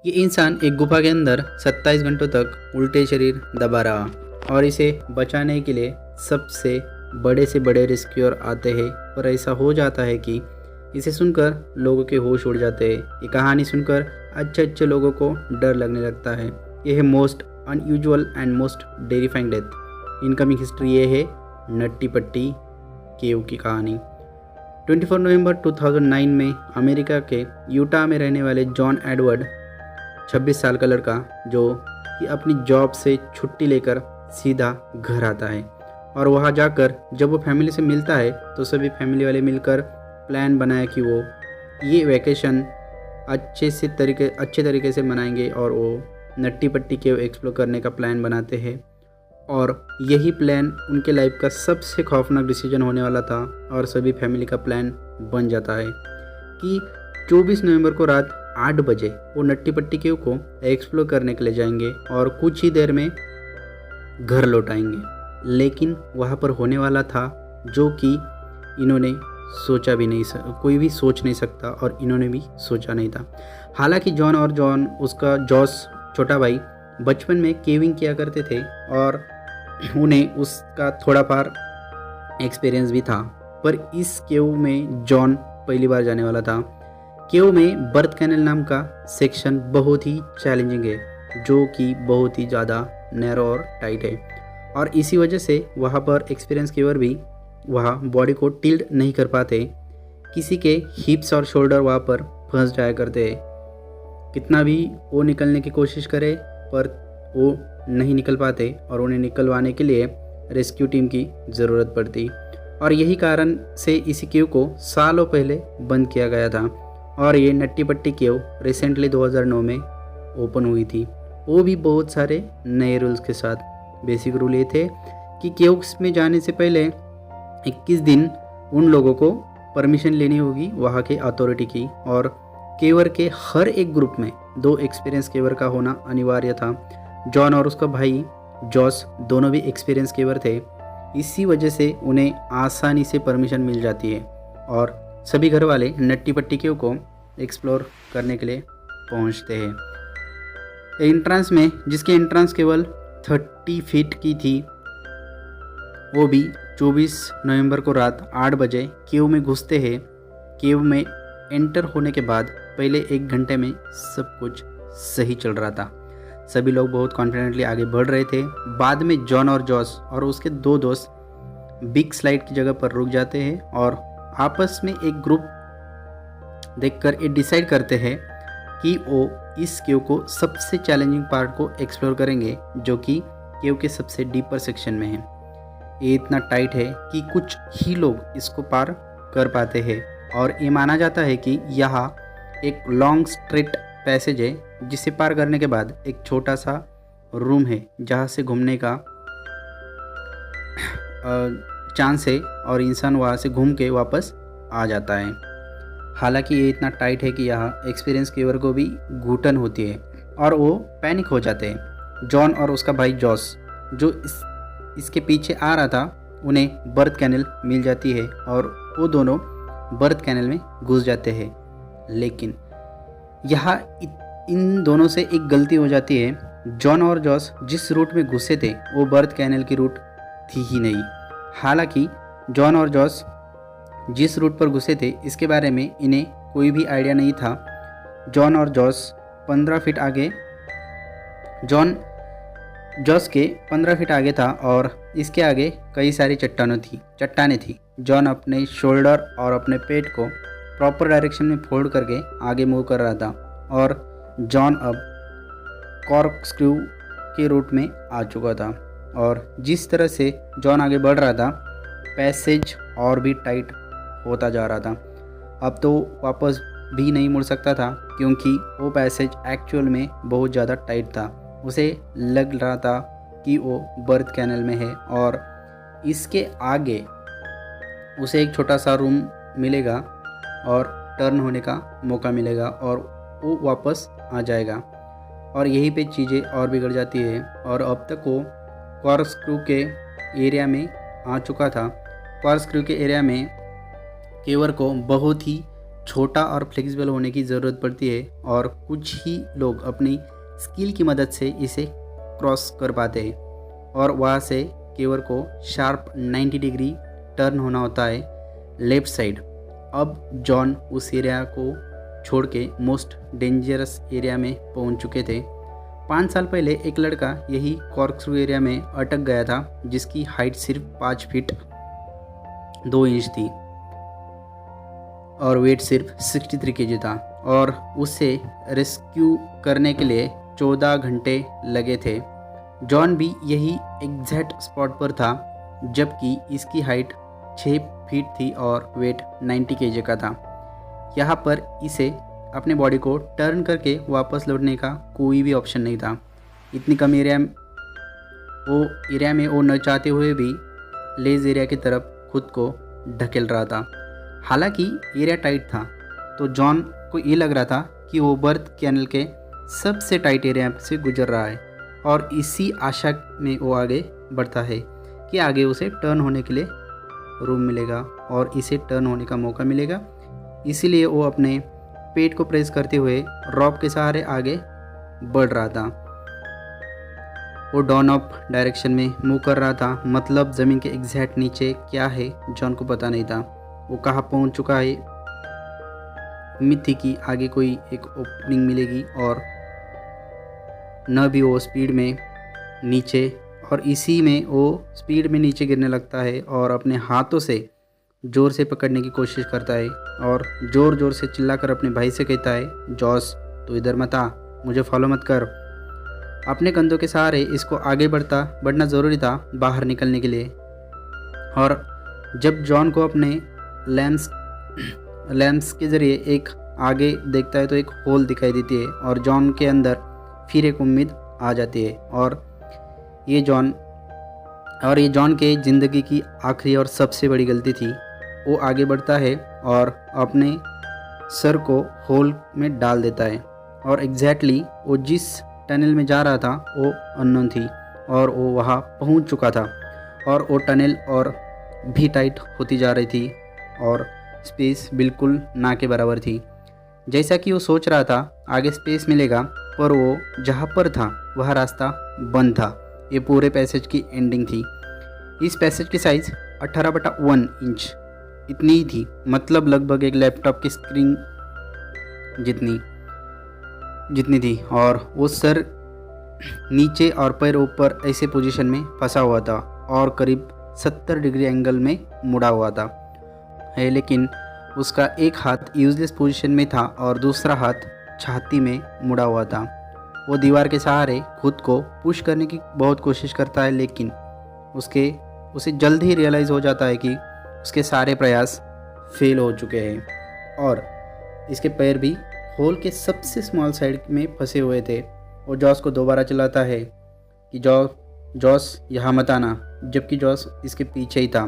ये इंसान एक गुफा के अंदर 27 घंटों तक उल्टे शरीर दबा रहा और इसे बचाने के लिए सबसे बड़े से बड़े रेस्क्यूअर आते हैं, पर ऐसा हो जाता है कि इसे सुनकर लोगों के होश उड़ जाते हैं। ये कहानी सुनकर अच्छे अच्छे लोगों को डर लगने लगता है। यह है most unusual and most terrifying death. Incoming history ये है नट्टी पट्टी केव की कहानी। 24 नवंबर 2009 में अमेरिका के यूटा में रहने वाले जॉन एडवर्ड 26 साल का लड़का, जो कि अपनी जॉब से छुट्टी लेकर सीधा घर आता है और वहाँ जाकर जब वो फैमिली से मिलता है तो सभी फैमिली वाले मिलकर प्लान बनाया कि वो ये वैकेशन अच्छे तरीके से मनाएंगे और वो नट्टी पट्टी केव एक्सप्लोर करने का प्लान बनाते हैं। और यही प्लान उनके लाइफ का सबसे खौफनाक डिसीजन होने वाला था और सभी फैमिली का प्लान बन जाता है कि 24 नवंबर को रात 8 बजे वो नट्टी पट्टी केव को एक्सप्लोर करने के लिए जाएंगे और कुछ ही देर में घर लौट आएंगे। लेकिन वहाँ पर होने वाला था जो कि इन्होंने सोचा भी नहीं, कोई भी सोच नहीं सकता और इन्होंने भी सोचा नहीं था। हालांकि जॉन उसका जॉस छोटा भाई बचपन में केविंग किया करते थे और उन्हें उसका थोड़ा पार एक्सपीरियंस भी था, पर इस केव में जॉन पहली बार जाने वाला था। केव में बर्थ कैनल नाम का सेक्शन बहुत ही चैलेंजिंग है, जो कि बहुत ही ज़्यादा नैरो और टाइट है और इसी वजह से वहाँ पर एक्सपीरियंस कीवर भी वहाँ बॉडी को टिल्ट नहीं कर पाते। किसी के हिप्स और शोल्डर वहाँ पर फंस जाया करते हैं। कितना भी वो निकलने की कोशिश करे पर वो नहीं निकल पाते और उन्हें निकलवाने के लिए रेस्क्यू टीम की ज़रूरत पड़ती। और यही कारण से इसी केव को सालों पहले बंद किया गया था और ये नट्टी पट्टी केव रिसेंटली 2009 में ओपन हुई थी, वो भी बहुत सारे नए रूल्स के साथ। बेसिक रूल ये थे कि केव्स में जाने से पहले 21 दिन उन लोगों को परमिशन लेनी होगी वहाँ के अथॉरिटी की, और केवर के हर एक ग्रुप में 2 एक्सपीरियंस केवर का होना अनिवार्य था। जॉन और उसका भाई जॉस दोनों भी एक्सपीरियंस केवर थे, इसी वजह से उन्हें आसानी से परमिशन मिल जाती है और सभी घर वाले नट्टी पट्टी केव को एक्सप्लोर करने के लिए पहुंचते हैं। एंट्रेंस में, जिसकी एंट्रेंस केवल 30 फीट की थी, वो भी 24 नवंबर को रात 8 बजे केव में घुसते हैं। केव में एंटर होने के बाद पहले 1 घंटे में सब कुछ सही चल रहा था। सभी लोग बहुत कॉन्फिडेंटली आगे बढ़ रहे थे। बाद में जॉन और जॉस और उसके 2 दोस्त बिग स्लाइड की जगह पर रुक जाते हैं और आपस में एक ग्रुप देखकर ये डिसाइड करते हैं कि वो इस केव को सबसे चैलेंजिंग पार्ट को एक्सप्लोर करेंगे, जो कि केव के सबसे डीपर सेक्शन में है। ये इतना टाइट है कि कुछ ही लोग इसको पार कर पाते हैं और ये माना जाता है कि यहाँ एक लॉन्ग स्ट्रेट पैसेज है, जिसे पार करने के बाद एक छोटा सा रूम है जहाँ से घूमने का चांस है और इंसान वहाँ से घूम के वापस आ जाता है। हालांकि ये इतना टाइट है कि यहाँ एक्सपीरियंस कीवर को भी घुटन होती है और वो पैनिक हो जाते हैं। जॉन और उसका भाई जॉस, जो इसके पीछे आ रहा था, उन्हें बर्थ कैनल मिल जाती है और वो दोनों बर्थ कैनल में घुस जाते हैं। लेकिन यहाँ इन दोनों से एक गलती हो जाती है। जॉन और जॉस जिस रूट में घुसे थे वो बर्थ कैनल की रूट थी ही नहीं। हालांकि जॉन और जॉस जिस रूट पर घुसे थे इसके बारे में इन्हें कोई भी आइडिया नहीं था। जॉन और जॉस 15 फीट आगे, जॉस के 15 फीट आगे था और इसके आगे कई सारी चट्टानें थी। जॉन अपने शोल्डर और अपने पेट को प्रॉपर डायरेक्शन में फोल्ड करके आगे मूव कर रहा था और जॉन अब कॉर्कस्क्रू के रूट में आ चुका था और जिस तरह से जॉन आगे बढ़ रहा था, पैसेज और भी टाइट होता जा रहा था। अब तो वापस भी नहीं मुड़ सकता था क्योंकि वो पैसेज एक्चुअल में बहुत ज़्यादा टाइट था। उसे लग रहा था कि वो बर्थ कैनल में है और इसके आगे उसे एक छोटा सा रूम मिलेगा और टर्न होने का मौका मिलेगा और वो वापस आ जाएगा। और यहीं पे चीज़ें और बिगड़ जाती है और अब तक वो कॉर्कस्क्रू के एरिया में आ चुका था। कॉर्कस्क्रू के एरिया में केवर को बहुत ही छोटा और फ्लेक्सिबल होने की ज़रूरत पड़ती है और कुछ ही लोग अपनी स्किल की मदद से इसे क्रॉस कर पाते हैं और वहाँ से केवर को शार्प 90 डिग्री टर्न होना होता है लेफ़्ट साइड। अब जॉन उस एरिया को छोड़ के मोस्ट डेंजरस एरिया में पहुंच चुके थे। 5 साल पहले एक लड़का यही कॉर्कस्क्रू एरिया में अटक गया था जिसकी हाइट सिर्फ 5 फीट 2 इंच थी और वेट सिर्फ 63 केजी था और उसे रेस्क्यू करने के लिए 14 घंटे लगे थे। जॉन भी यही एग्जैक्ट स्पॉट पर था जबकि इसकी हाइट 6 फीट थी और वेट 90 केजी का था। यहाँ पर इसे अपने बॉडी को टर्न करके वापस लौटने का कोई भी ऑप्शन नहीं था। इतनी कम एरिया में वो न चाहते हुए भी लेज एरिया की तरफ खुद को ढकेल रहा था। हालांकि एरिया टाइट था तो जॉन को ये लग रहा था कि वो बर्थ कैनल के सबसे टाइट एरिया से गुजर रहा है और इसी आशा में वो आगे बढ़ता है कि आगे उसे टर्न होने के लिए रूम मिलेगा और इसे टर्न होने का मौका मिलेगा। इसीलिए वो अपने पेट को प्रेस करते हुए रॉप के सहारे आगे बढ़ रहा था। वो डाउन अप डायरेक्शन में मूव कर रहा था, मतलब ज़मीन के एग्जैक्ट नीचे क्या है जॉन को पता नहीं था। वो कहाँ पहुंच चुका है, उम्मीद थी कि आगे कोई एक ओपनिंग मिलेगी और न भी वो स्पीड में नीचे, और इसी में वो स्पीड में नीचे गिरने लगता है और अपने हाथों से ज़ोर से पकड़ने की कोशिश करता है और ज़ोर ज़ोर से चिल्लाकर अपने भाई से कहता है, जॉस तू इधर मत आ, मुझे फॉलो मत कर। अपने कंधों के सहारे इसको आगे बढ़ना ज़रूरी था बाहर निकलने के लिए। और जब जॉन को अपने लैंप्स के ज़रिए एक आगे देखता है तो एक होल दिखाई देती है और जॉन के अंदर फिर एक उम्मीद आ जाती है। और ये जॉन के ज़िंदगी की आखिरी और सबसे बड़ी गलती थी। वो आगे बढ़ता है और अपने सर को होल में डाल देता है और एग्जैक्टली वो जिस टनल में जा रहा था वो अननोन थी और वो वहाँ पहुँच चुका था और वो टनल और भी टाइट होती जा रही थी और स्पेस बिल्कुल ना के बराबर थी। जैसा कि वो सोच रहा था आगे स्पेस मिलेगा, पर वो जहाँ पर था वह रास्ता बंद था। ये पूरे पैसेज की एंडिंग थी। इस पैसेज की साइज़ 18/1 इंच इतनी ही थी, मतलब लगभग एक लैपटॉप की स्क्रीन जितनी थी और वो सर नीचे और पैर ऊपर ऐसे पोजीशन में फंसा हुआ था और करीब 70 डिग्री एंगल में मुड़ा हुआ था है, लेकिन उसका एक हाथ यूजलेस पोजीशन में था और दूसरा हाथ छाती में मुड़ा हुआ था। वो दीवार के सहारे खुद को पुश करने की बहुत कोशिश करता है, लेकिन उसे जल्द ही रियलाइज़ हो जाता है कि उसके सारे प्रयास फेल हो चुके हैं और इसके पैर भी होल के सबसे स्मॉल साइड में फंसे हुए थे। वो जॉस को दोबारा चिल्लाता है कि जॉस यहाँ मत आना, जबकि जॉस इसके पीछे ही था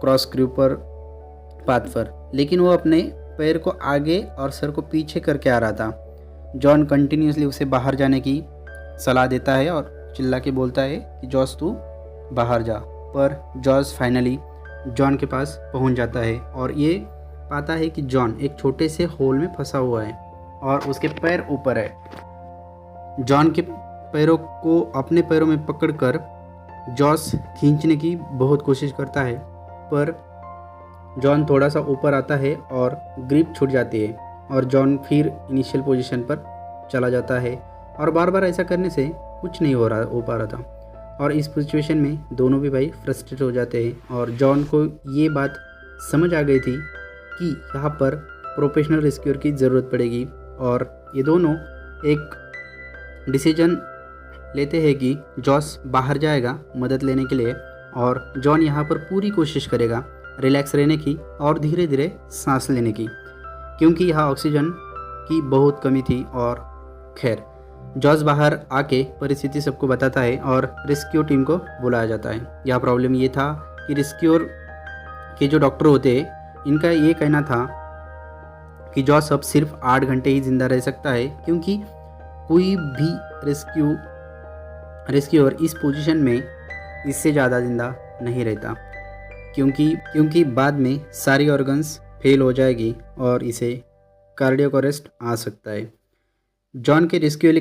क्रॉस क्रू पर पाथ पर, लेकिन वो अपने पैर को आगे और सर को पीछे करके आ रहा था। जॉन कंटिन्यूसली उसे बाहर जाने की सलाह देता है और चिल्ला के बोलता है कि जॉस तू बाहर जा, पर जॉस फाइनली जॉन के पास पहुंच जाता है और ये पाता है कि जॉन एक छोटे से होल में फंसा हुआ है और उसके पैर ऊपर है। जॉन के पैरों को अपने पैरों में पकड़कर जॉस खींचने की बहुत कोशिश करता है, पर जॉन थोड़ा सा ऊपर आता है और ग्रिप छूट जाती है और जॉन फिर इनिशियल पोजीशन पर चला जाता है और बार बार ऐसा करने से कुछ नहीं हो पा रहा था और इस सिचुएशन में दोनों भी भाई फ्रस्ट्रेट हो जाते हैं और जॉन को ये बात समझ आ गई थी कि यहाँ पर प्रोफेशनल रेस्क्यूअर की ज़रूरत पड़ेगी और ये दोनों एक डिसीजन लेते हैं कि जॉस बाहर जाएगा मदद लेने के लिए और जॉन यहाँ पर पूरी कोशिश करेगा रिलैक्स रहने की और धीरे धीरे सांस लेने की, क्योंकि यहाँ ऑक्सीजन की बहुत कमी थी। और खैर जॉस बाहर आके परिस्थिति सबको बताता है और रेस्क्यू टीम को बुलाया जाता है। यह प्रॉब्लम ये था कि रेस्क्यूअर के जो डॉक्टर होते हैं इनका ये कहना था कि जॉस अब सिर्फ 8 घंटे ही ज़िंदा रह सकता है, क्योंकि कोई भी रेस्क्यूअर इस पोजीशन में इससे ज़्यादा ज़िंदा नहीं रहता, क्योंकि बाद में सारी ऑर्गन्स फेल हो जाएगी और इसे कार्डियक अरेस्ट आ सकता है। जॉन के रेस्क्यू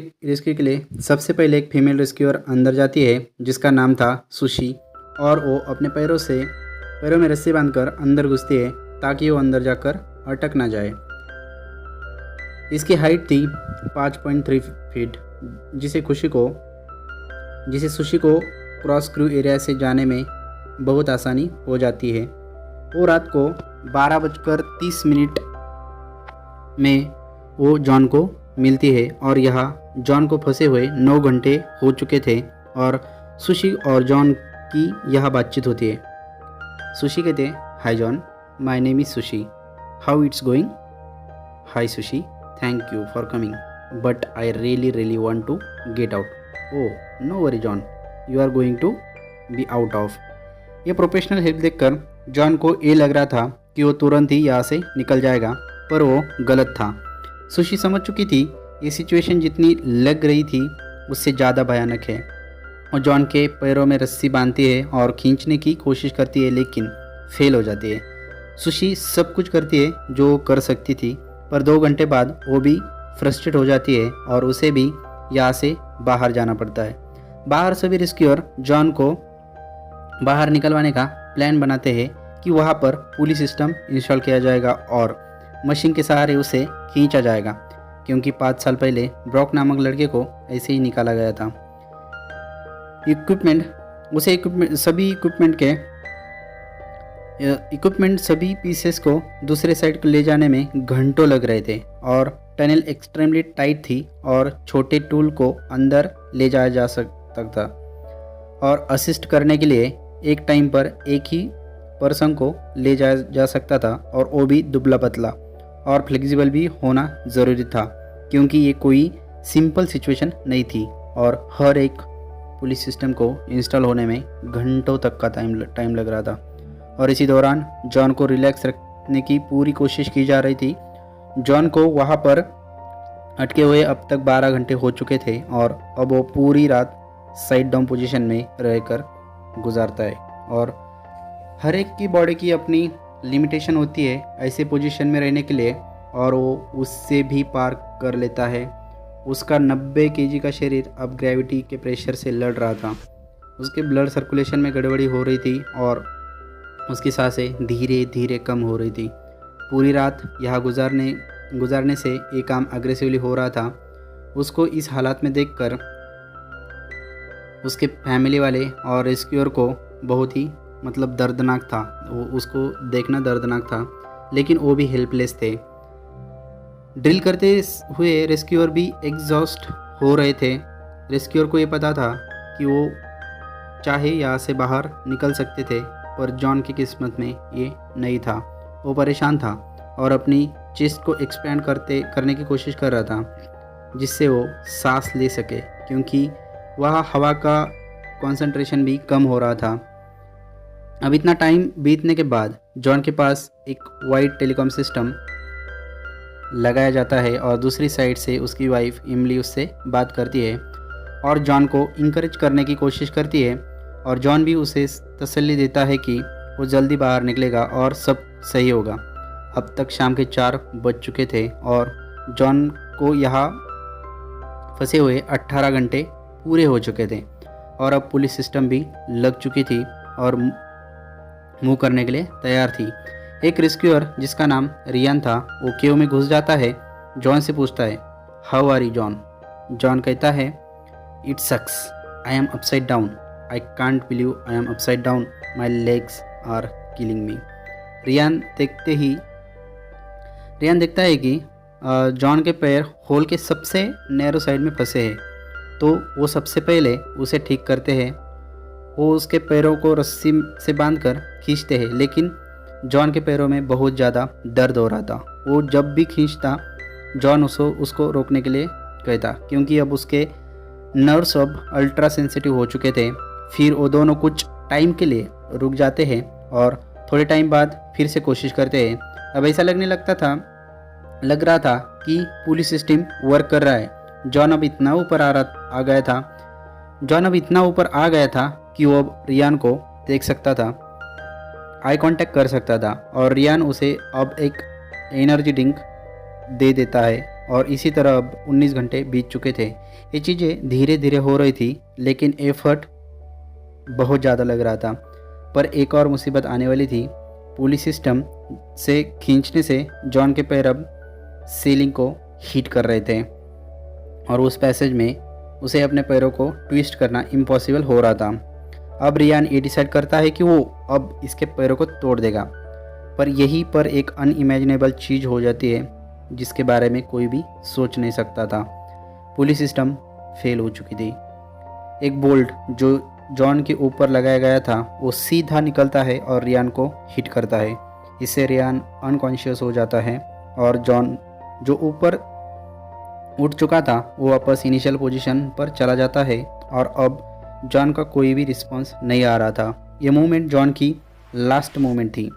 के लिए सबसे पहले एक फीमेल रेस्क्यूअर अंदर जाती है जिसका नाम था सुशी, और वो अपने पैरों में रस्सी बांधकर अंदर घुसती है ताकि वो अंदर जाकर अटक ना जाए। इसकी हाइट थी 5.3 फीट, जिसे सुशी को क्रॉस क्रू एरिया से जाने में बहुत आसानी हो जाती है। वो रात को 12:30 में वो जॉन को मिलती है और यहाँ जॉन को फंसे हुए 9 घंटे हो चुके थे और सुशी और जॉन की यह बातचीत होती है। सुशी कहते हैं, hi John, my name is Sushi, how it's going? Hi Sushi, thank you for coming, but I really want to get out. Oh no worry John, you are going to be out of. ये professional help देखकर John को ये लग रहा था कि वो तुरंत ही यहाँ से निकल जाएगा, पर वो गलत था। सुशी समझ चुकी थी ये सिचुएशन जितनी लग रही थी उससे ज़्यादा भयानक है। और जॉन के पैरों में रस्सी बांधती है और खींचने की कोशिश करती है, लेकिन फेल हो जाती है। सुशी सब कुछ करती है जो कर सकती थी, पर 2 घंटे बाद वो भी फ्रस्ट्रेट हो जाती है और उसे भी यहाँ से बाहर जाना पड़ता है। बाहर सभी रेस्क्यूअर जॉन को बाहर निकलवाने का प्लान बनाते हैं कि वहाँ पर पुलिस सिस्टम इंस्टॉल किया जाएगा और मशीन के सहारे उसे खींचा जाएगा, क्योंकि 5 साल पहले ब्रॉक नामक लड़के को ऐसे ही निकाला गया था। सभी पीसेस को दूसरे साइड को ले जाने में घंटों लग रहे थे और टनल एक्सट्रीमली टाइट थी और छोटे टूल को अंदर ले जाया जा सकता था और असिस्ट करने के लिए एक टाइम पर एक ही पर्सन को ले जाया जा सकता था, और वो भी दुबला पतला और फ्लेक्सिबल भी होना ज़रूरी था, क्योंकि ये कोई सिंपल सिचुएशन नहीं थी और हर एक पुलिस सिस्टम को इंस्टॉल होने में घंटों तक का टाइम लग रहा था। और इसी दौरान जॉन को रिलैक्स रखने की पूरी कोशिश की जा रही थी। जॉन को वहाँ पर अटके हुए अब तक 12 घंटे हो चुके थे और अब वो पूरी रात साइड डाउन पोजीशन में रहकर गुजारता है, और हर एक की बॉडी की अपनी लिमिटेशन होती है ऐसे पोजीशन में रहने के लिए, और वो उससे भी पार कर लेता है। उसका 90 केजी का शरीर अब ग्रेविटी के प्रेशर से लड़ रहा था। उसके ब्लड सर्कुलेशन में गड़बड़ी हो रही थी और उसकी सांसें धीरे धीरे कम हो रही थी। पूरी रात यहाँ गुजारने से ये काम अग्रेसिवली हो रहा था। उसको इस हालात में देखकर उसके फैमिली वाले और रेस्क्यूअर को बहुत ही दर्दनाक था। उसको देखना दर्दनाक था, लेकिन वो भी हेल्पलेस थे। ड्रिल करते हुए रेस्क्यूअर भी एग्जॉस्ट हो रहे थे। रेस्क्यूअर को ये पता था कि वो चाहे यहाँ से बाहर निकल सकते थे, पर जॉन की किस्मत में ये नहीं था। वो परेशान था और अपनी चेस्ट को एक्सपेंड करने की कोशिश कर रहा था, जिससे वो सांस ले सके, क्योंकि वहाँ हवा का कंसंट्रेशन भी कम हो रहा था। अब इतना टाइम बीतने के बाद जॉन के पास एक वाइड टेलीकॉम सिस्टम लगाया जाता है और दूसरी साइड से उसकी वाइफ इमली उससे बात करती है और जॉन को इंकरेज करने की कोशिश करती है, और जॉन भी उसे तसल्ली देता है कि वो जल्दी बाहर निकलेगा और सब सही होगा। अब तक शाम के 4 बज चुके थे और जॉन को यहाँ फंसे हुए 18 घंटे पूरे हो चुके थे, और अब पुलिस सिस्टम भी लग चुकी थी और मूव करने के लिए तैयार थी। एक रेस्क्यूअर जिसका नाम रियान था, वो केव में घुस जाता है। जॉन से पूछता है, how are you John? John कहता है, it sucks, I am upside down, I can't believe I am upside down, my legs are killing me. Ryan देखता है कि जॉन के पैर होल के सबसे नैरो साइड में फंसे हैं, तो वो सबसे पहले उसे ठीक करते हैं। वो उसके पैरों को रस्सी से बांधकर खींचते हैं, लेकिन जॉन के पैरों में बहुत ज़्यादा दर्द हो रहा था। वो जब भी खींचता, जॉन उसको रोकने के लिए कहता, क्योंकि अब उसके नर्व्स अब अल्ट्रा सेंसिटिव हो चुके थे। फिर वो दोनों कुछ टाइम के लिए रुक जाते हैं और थोड़े टाइम बाद फिर से कोशिश करते हैं। अब ऐसा लग रहा था कि पुलिस सिस्टम वर्क कर रहा है। जॉन अब इतना ऊपर आ गया था कि वो अब रियान को देख सकता था। आई कांटेक्ट कर सकता था और रियान उसे अब एक एनर्जी ड्रिंक दे देता है और इसी तरह अब 19 घंटे बीत चुके थे। ये चीज़ें धीरे धीरे हो रही थी लेकिन एफर्ट बहुत ज़्यादा लग रहा था। पर एक और मुसीबत आने वाली थी। पुलिस सिस्टम से खींचने से जॉन के पैर अब सीलिंग को हीट कर रहे थे और उस पैसेज में उसे अपने पैरों को ट्विस्ट करना इम्पॉसिबल हो रहा था। अब रियान ये डिसाइड करता है कि वो अब इसके पैरों को तोड़ देगा, पर यहीं पर एक अनइमेजिनेबल चीज़ हो जाती है जिसके बारे में कोई भी सोच नहीं सकता था। पुलिस सिस्टम फेल हो चुकी थी। एक बोल्ट जो जॉन के ऊपर लगाया गया था वो सीधा निकलता है और रियान को हिट करता है। इससे रियान अनकॉन्शियस हो जाता है और जॉन जो ऊपर उठ चुका था वो वापस इनिशियल पोजीशन पर चला जाता है और अब जॉन का कोई भी रिस्पॉन्स नहीं आ रहा था। ये मूवमेंट जॉन की लास्ट मूवमेंट थी,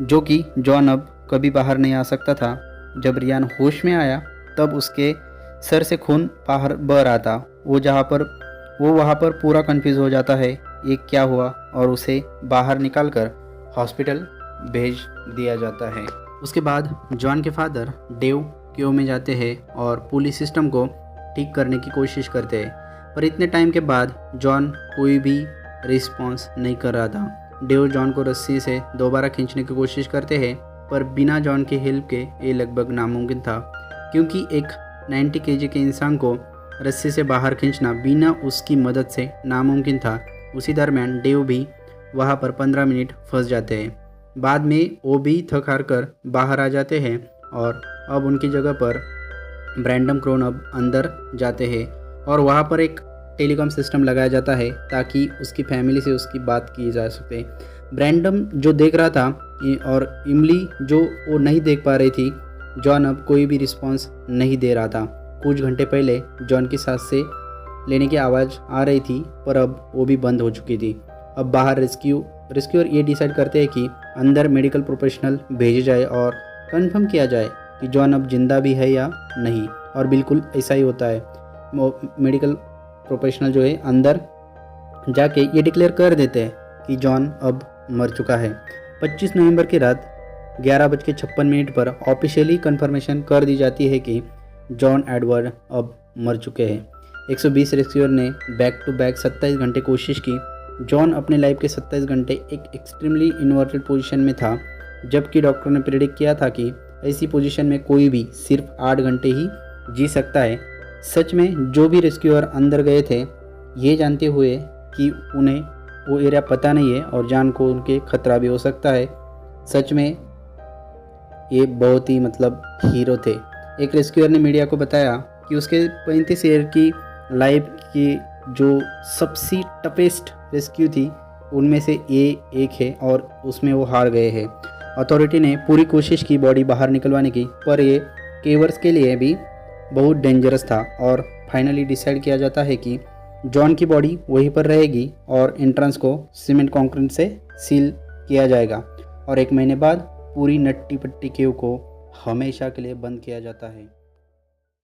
जो कि जॉन अब कभी बाहर नहीं आ सकता था। जब रियान होश में आया तब उसके सर से खून बाहर बह रहा था। वो वहाँ पर पूरा कंफ्यूज हो जाता है ये क्या हुआ और उसे बाहर निकालकर हॉस्पिटल भेज दिया जाता है। उसके बाद जॉन के फादर डेव क्यू में जाते हैं और पुलिस सिस्टम को ठीक करने की कोशिश करते हैं, पर इतने टाइम के बाद जॉन कोई भी रिस्पॉन्स नहीं कर रहा था। डेव जॉन को रस्सी से दोबारा खींचने की कोशिश करते हैं, पर बिना जॉन की हेल्प के ये लगभग नामुमकिन था, क्योंकि एक 90 केजी के इंसान को रस्सी से बाहर खींचना बिना उसकी मदद से नामुमकिन था। उसी दरमियान डेव भी वहाँ पर 15 मिनट फंस जाते हैं। बाद में वो भी थक हार कर बाहर आ जाते हैं और अब उनकी जगह पर ब्रैंडम क्रोन अब अंदर जाते हैं और वहाँ पर एक टेलीकॉम सिस्टम लगाया जाता है ताकि उसकी फैमिली से उसकी बात की जा सके। ब्रैंडम जो देख रहा था और इमली जो वो नहीं देख पा रही थी। जॉन अब कोई भी रिस्पॉन्स नहीं दे रहा था। कुछ घंटे पहले जॉन की सांस से लेने की आवाज़ आ रही थी, पर अब वो भी बंद हो चुकी थी। अब बाहर रेस्क्यूअर ये डिसाइड करते हैं कि अंदर मेडिकल प्रोफेशनल भेजे जाए और कंफर्म किया जाए कि जॉन अब जिंदा भी है या नहीं, और बिल्कुल ऐसा ही होता है। मेडिकल प्रोफेशनल जो है अंदर जाके ये डिक्लेयर कर देते हैं कि जॉन अब मर चुका है। 25 नवंबर की रात 11:56 पर ऑफिशियली कंफर्मेशन कर दी जाती है कि जॉन एडवर्ड अब मर चुके हैं। 120 रेस्क्यूअर ने बैक टू बैक 27 घंटे कोशिश की। जॉन अपने लाइफ के 27 घंटे एक एक्सट्रीमली इन्वर्टेड पोजीशन में था, जबकि डॉक्टर ने प्रेडिक्ट किया था कि ऐसी पोजीशन में कोई भी सिर्फ 8 घंटे ही जी सकता है। सच में जो भी रेस्क्यूअर अंदर गए थे ये जानते हुए कि उन्हें वो एरिया पता नहीं है और जान को उनके खतरा भी हो सकता है। सच में ये बहुत ही हीरो थे। एक रेस्क्यूअर ने मीडिया को बताया कि उसके 35 ईयर की लाइफ की जो सबसे टफेस्ट रेस्क्यू थी उनमें से ये एक है और उसमें वो हार गए हैं। अथॉरिटी ने पूरी कोशिश की बॉडी बाहर निकलवाने की, पर ये केवर्स के लिए भी बहुत डेंजरस था और फाइनली डिसाइड किया जाता है कि जॉन की बॉडी वहीं पर रहेगी और एंट्रेंस को सीमेंट कंक्रीट से सील किया जाएगा और 1 महीने बाद पूरी नट्टी पट्टी केव को हमेशा के लिए बंद किया जाता है।